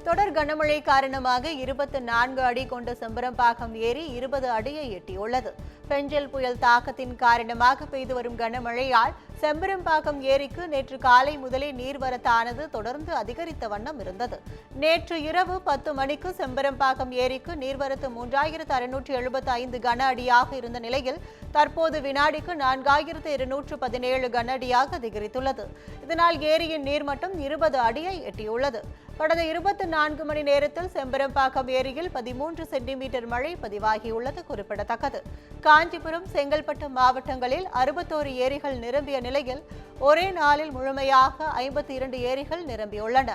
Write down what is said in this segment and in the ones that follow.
தொடர் கனமழை காரணமாக 24 அடி கொண்ட செம்பரம்பாக்கம் ஏரி 20 அடியை எட்டியுள்ளது. பெஞ்சல் புயல் தாக்கத்தின் காரணமாக பெய்து வரும் கனமழையால் செம்பரம்பாக்கம் ஏரிக்கு நேற்று காலை முதலே நீர்வரத்தானது தொடர்ந்து அதிகரித்த வண்ணம் இருந்தது. நேற்று இரவு 10 மணிக்கு செம்பரம்பாக்கம் ஏரிக்கு நீர்வரத்து 3675 கன அடியாக இருந்த நிலையில் தற்போது வினாடிக்கு 4217 கன அடியாக அதிகரித்துள்ளது. இதனால் ஏரியின் நீர்மட்டம் 20 அடியை எட்டியுள்ளது. கடந்த 24 மணி நேரத்தில் செம்பரம்பாக்கம் ஏரியில் 13 சென்டிமீட்டர் மழை பதிவாகியுள்ளது குறிப்பிடத்தக்கது. காஞ்சிபுரம், செங்கல்பட்டு மாவட்டங்களில் 61 ஏரிகள் நிரம்பிய நிலையில் ஒரே நாளில் முழுமையாக 52 ஏரிகள் நிரம்பியுள்ளன.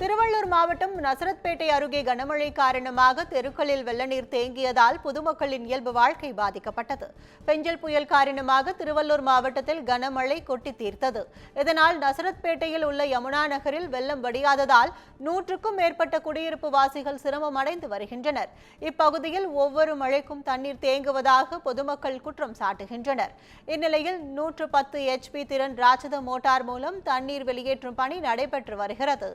திருவள்ளூர் மாவட்டம் நசரத்பேட்டை அருகே கனமழை காரணமாக தெருக்களில் வெள்ளநீர் தேங்கியதால் பொதுமக்களின் இயல்பு வாழ்க்கை பாதிக்கப்பட்டது. பெஞ்சல் புயல் காரணமாக திருவள்ளூர் மாவட்டத்தில் கனமழை கொட்டி தீர்த்தது. இதனால் நசரத்பேட்டையில் உள்ள யமுனா நகரில் வெள்ளம் வடியாததால் 100க்கும் மேற்பட்ட குடியிருப்பு வாசிகள் சிரமம் அடைந்து வருகின்றனர். இப்பகுதியில் ஒவ்வொரு மழைக்கும் தண்ணீர் தேங்குவதாக பொதுமக்கள் குற்றம் சாட்டுகின்றனர். இந்நிலையில் 110 HP திறன் ராட்சத மோட்டார் மூலம் தண்ணீர் வெளியேற்றும் பணி நடைபெற்று வருகிறது.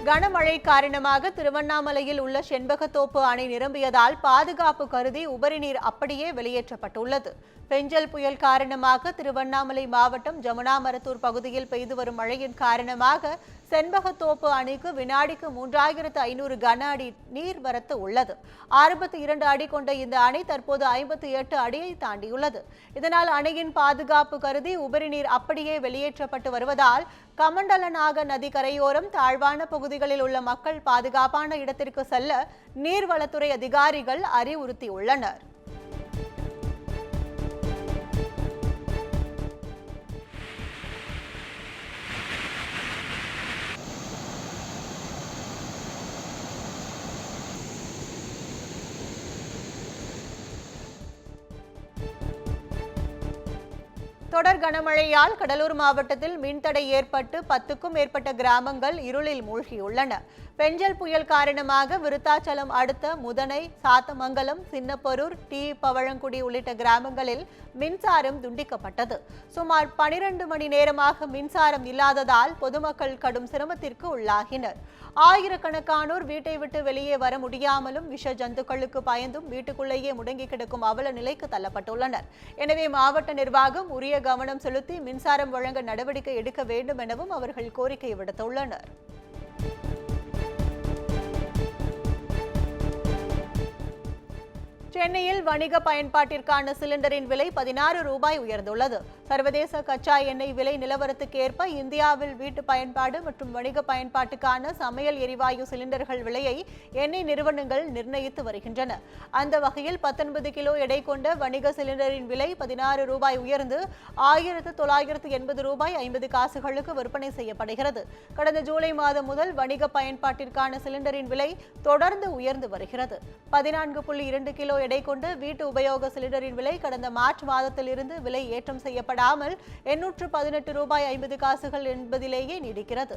கனமழை காரணமாக திருவண்ணாமலையில் உள்ள செண்பகத்தோப்பு அணை நிரம்பியதால் பாதுகாப்பு கருதி உபரிநீர் அப்படியே வெளியேற்றப்பட்டுள்ளது. பெஞ்சல் புயல் காரணமாக திருவண்ணாமலை மாவட்டம் ஜமுனாமரத்தூர் பகுதியில் பெய்து வரும் மழையின் காரணமாக செண்பகத்தோப்பு அணைக்கு வினாடிக்கு 3500 கன அடி நீர்வரத்து உள்ளது. 62 அடி கொண்ட இந்த அணை தற்போது 58 அடியை தாண்டியுள்ளது. இதனால் அணையின் பாதுகாப்பு கருதி உபரிநீர் அப்படியே வெளியேற்றப்பட்டு வருவதால் கமண்டலநாக நதி கரையோரம் தாழ்வான பகுதிகளில் உள்ள மக்கள் பாதுகாப்பான இடத்திற்கு செல்ல நீர்வளத்துறை அதிகாரிகள் அறிவுறுத்தியுள்ளனர். தொடர் கனமழையால் கடலூர் மாவட்டத்தில் மின்தடை ஏற்பட்டு 10க்கும் மேற்பட்ட கிராமங்கள் இருளில் மூழ்கியுள்ளன. பெஞ்சல் புயல் காரணமாக விருத்தாச்சலம் அடுத்த முதனை, சாத்தமங்கலம், சின்னப்பரூர், டி பவழங்குடி உள்ளிட்ட கிராமங்களில் மின்சாரம் துண்டிக்கப்பட்டது. சுமார் 12 மணி நேரமாக மின்சாரம் இல்லாததால் பொதுமக்கள் கடும் சிரமத்திற்கு உள்ளாகினர். ஆயிரக்கணக்கானோர் வீட்டை விட்டு வெளியே வர முடியாமலும் விஷ ஜந்துக்களுக்கு பயந்தும் வீட்டுக்குள்ளேயே முடங்கி கிடக்கும் அவல நிலைக்கு தள்ளப்பட்டுள்ளனர். எனவே மாவட்ட நிர்வாகம் உரிய கவனம் செலுத்தி மின்சாரம் வழங்க நடவடிக்கை எடுக்க வேண்டும் எனவும் அவர்கள் கோரிக்கை விடுத்துள்ளனர். சென்னையில் வணிக பயன்பாட்டிற்கான சிலிண்டரின் விலை 16 ரூபாய் உயர்ந்துள்ளது. சர்வதேச கச்சா எண்ணெய் விலை நிலவரத்துக்கு ஏற்ப இந்தியாவில் வீட்டு பயன்பாடு மற்றும் வணிக பயன்பாட்டுக்கான சமையல் எரிவாயு சிலிண்டர்கள் விலையை எண்ணெய் நிறுவனங்கள் நிர்ணயித்து வருகின்றன. அந்த வகையில் 19 கிலோ எடை கொண்ட வணிக சிலிண்டரின் விலை 16 ரூபாய் உயர்ந்து 1980 ரூபாய் 50 காசுகளுக்கு விற்பனை செய்யப்படுகிறது. கடந்த ஜூலை மாதம் முதல் வணிக பயன்பாட்டிற்கான சிலிண்டரின் விலை தொடர்ந்து உயர்ந்து வருகிறது. 14.2 கிலோ எடை கொண்டு வீட்டு உபயோக சிலிண்டரின் விலை கடந்த மார்ச் மாதத்தில் இருந்து விலை ஏற்றம் செய்யப்படாமல் 818 ரூபாய் 50 காசுகள் என்பதிலேயே நீடிக்கிறது.